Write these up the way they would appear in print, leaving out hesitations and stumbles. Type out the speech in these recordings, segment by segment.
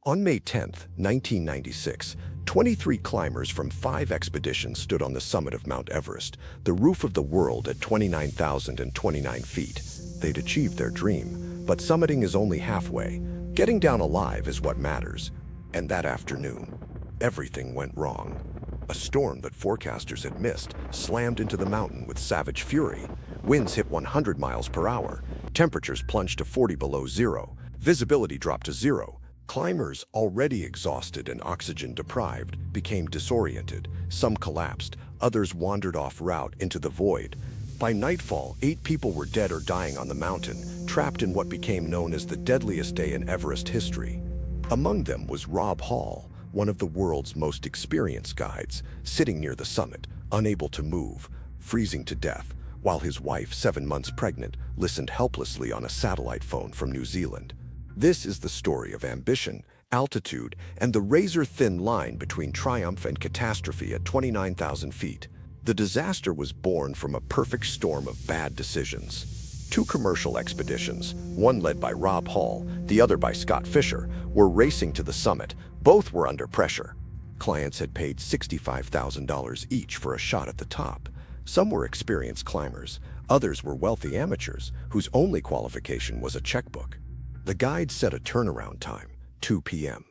On May 10, 1996, 23 climbers from 5 expeditions stood on the summit of Mount Everest, the roof of the world at 29,029 feet. They'd achieved their dream, but summiting is only halfway. Getting down alive is what matters. And that afternoon, everything went wrong. A storm that forecasters had missed slammed into the mountain with savage fury. Winds hit 100 miles per hour. Temperatures plunged to 40 below zero. Visibility dropped to zero. Climbers, already exhausted and oxygen-deprived, became disoriented. Some collapsed, others wandered off route into the void. By nightfall, 8 people were dead or dying on the mountain, trapped in what became known as the deadliest day in Everest history. Among them was Rob Hall, one of the world's most experienced guides, sitting near the summit, unable to move, freezing to death, while his wife, 7 months pregnant, listened helplessly on a satellite phone from New Zealand. This is the story of ambition, altitude, and the razor-thin line between triumph and catastrophe at 29,000 feet. The disaster was born from a perfect storm of bad decisions. 2 commercial expeditions, one led by Rob Hall, the other by Scott Fisher, were racing to the summit. Both were under pressure. Clients had paid $65,000 each for a shot at the top. Some were experienced climbers, others were wealthy amateurs whose only qualification was a checkbook. The guide set a turnaround time, 2 p.m.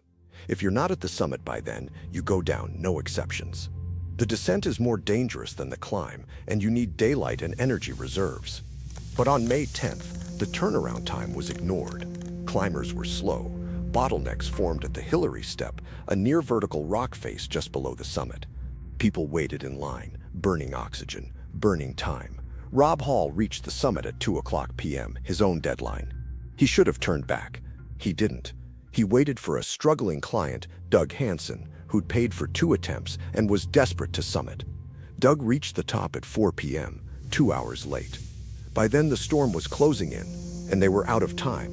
If you're not at the summit by then, you go down, no exceptions. The descent is more dangerous than the climb, and you need daylight and energy reserves. But on May 10th, the turnaround time was ignored. Climbers were slow. Bottlenecks formed at the Hillary Step, a near-vertical rock face just below the summit. People waited in line, burning oxygen, burning time. Rob Hall reached the summit at 2:00 p.m., his own deadline. He should have turned back. He didn't. He waited for a struggling client, Doug Hansen, who'd paid for 2 attempts and was desperate to summit. Doug reached the top at 4 p.m., 2 hours late. By then the storm was closing in, and they were out of time.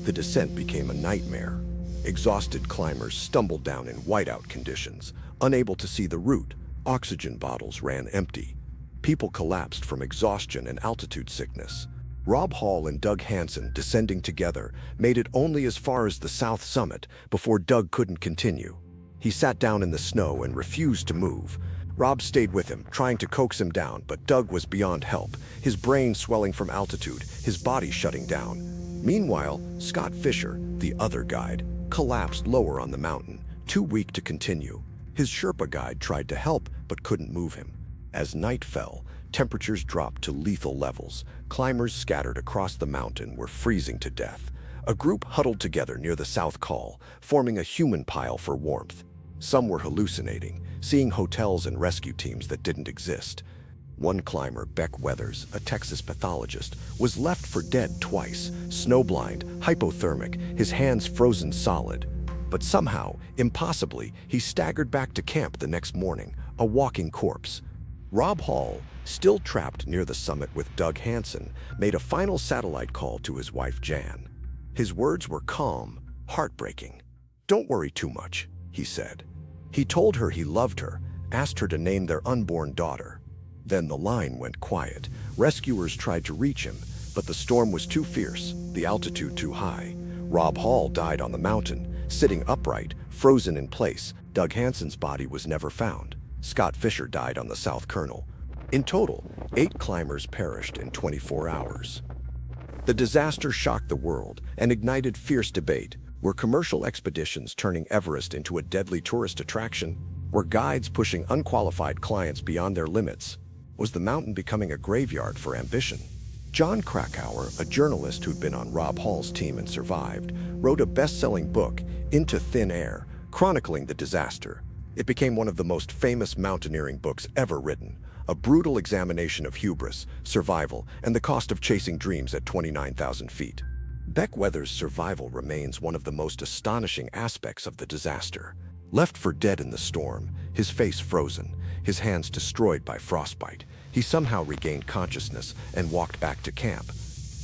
The descent became a nightmare. Exhausted climbers stumbled down in whiteout conditions, unable to see the route. Oxygen bottles ran empty. People collapsed from exhaustion and altitude sickness. Rob Hall and Doug Hansen, descending together, made it only as far as the south summit before Doug couldn't continue. He sat down in the snow and refused to move. Rob stayed with him, trying to coax him down, but Doug was beyond help, his brain swelling from altitude, his body shutting down. Meanwhile, Scott Fisher, the other guide, collapsed lower on the mountain, too weak to continue. His Sherpa guide tried to help, but couldn't move him. As night fell, temperatures dropped to lethal levels. Climbers scattered across the mountain were freezing to death. A group huddled together near the South Col, forming a human pile for warmth. Some were hallucinating, seeing hotels and rescue teams that didn't exist. One climber, Beck Weathers, a Texas pathologist, was left for dead twice, snowblind, hypothermic, his hands frozen solid. But somehow, impossibly, he staggered back to camp the next morning, a walking corpse. Rob Hall, still trapped near the summit with Doug Hansen, made a final satellite call to his wife Jan. His words were calm, heartbreaking. "Don't worry too much," he said. He told her he loved her, asked her to name their unborn daughter. Then the line went quiet. Rescuers tried to reach him, but the storm was too fierce, the altitude too high. Rob Hall died on the mountain, sitting upright, frozen in place. Doug Hansen's body was never found. Scott Fisher died on the South Kernel. In total, 8 climbers perished in 24 hours. The disaster shocked the world and ignited fierce debate. Were commercial expeditions turning Everest into a deadly tourist attraction? Were guides pushing unqualified clients beyond their limits? Was the mountain becoming a graveyard for ambition? John Krakauer, a journalist who'd been on Rob Hall's team and survived, wrote a best-selling book, Into Thin Air, chronicling the disaster. It became one of the most famous mountaineering books ever written, a brutal examination of hubris, survival, and the cost of chasing dreams at 29,000 feet. Beck Weathers' survival remains one of the most astonishing aspects of the disaster. Left for dead in the storm, his face frozen, his hands destroyed by frostbite, he somehow regained consciousness and walked back to camp.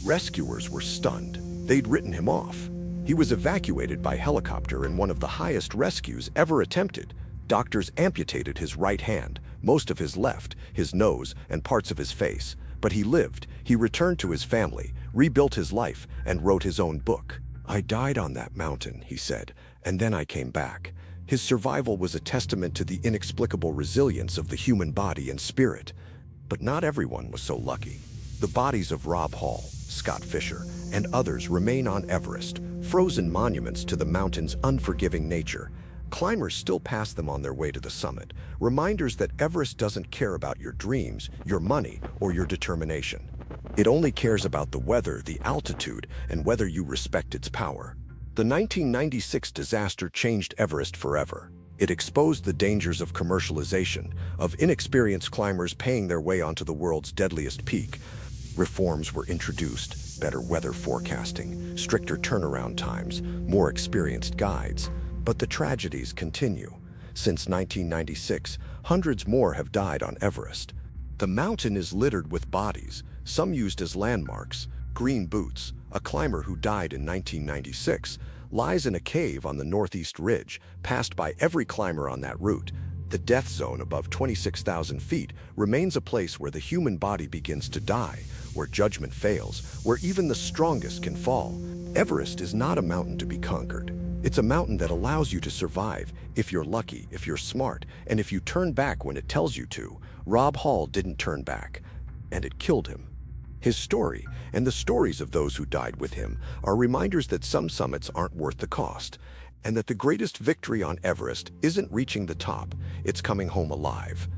Rescuers were stunned. They'd written him off. He was evacuated by helicopter in one of the highest rescues ever attempted. Doctors amputated his right hand, most of his left, his nose, and parts of his face. But he lived. He returned to his family, rebuilt his life, and wrote his own book. "I died on that mountain," he said, And then I came back. His survival was a testament to the inexplicable resilience of the human body and spirit. But not everyone was so lucky. The bodies of Rob Hall, Scott Fisher, and others remain on Everest, frozen monuments to the mountain's unforgiving nature. Climbers still pass them on their way to the summit, reminders that Everest doesn't care about your dreams, your money, or your determination. It only cares about the weather, the altitude, and whether you respect its power. The 1996 disaster changed Everest forever. It exposed the dangers of commercialization, of inexperienced climbers paying their way onto the world's deadliest peak. Reforms were introduced: better weather forecasting, stricter turnaround times, more experienced guides. But the tragedies continue. Since 1996, hundreds more have died on Everest. The mountain is littered with bodies, some used as landmarks. Green Boots, a climber who died in 1996, lies in a cave on the northeast ridge, passed by every climber on that route. The death zone above 26,000 feet remains a place where the human body begins to die, where judgment fails, where even the strongest can fall. Everest is not a mountain to be conquered. It's a mountain that allows you to survive, if you're lucky, if you're smart, and if you turn back when it tells you to. Rob Hall didn't turn back, and it killed him. His story, and the stories of those who died with him, are reminders that some summits aren't worth the cost, and that the greatest victory on Everest isn't reaching the top, it's coming home alive.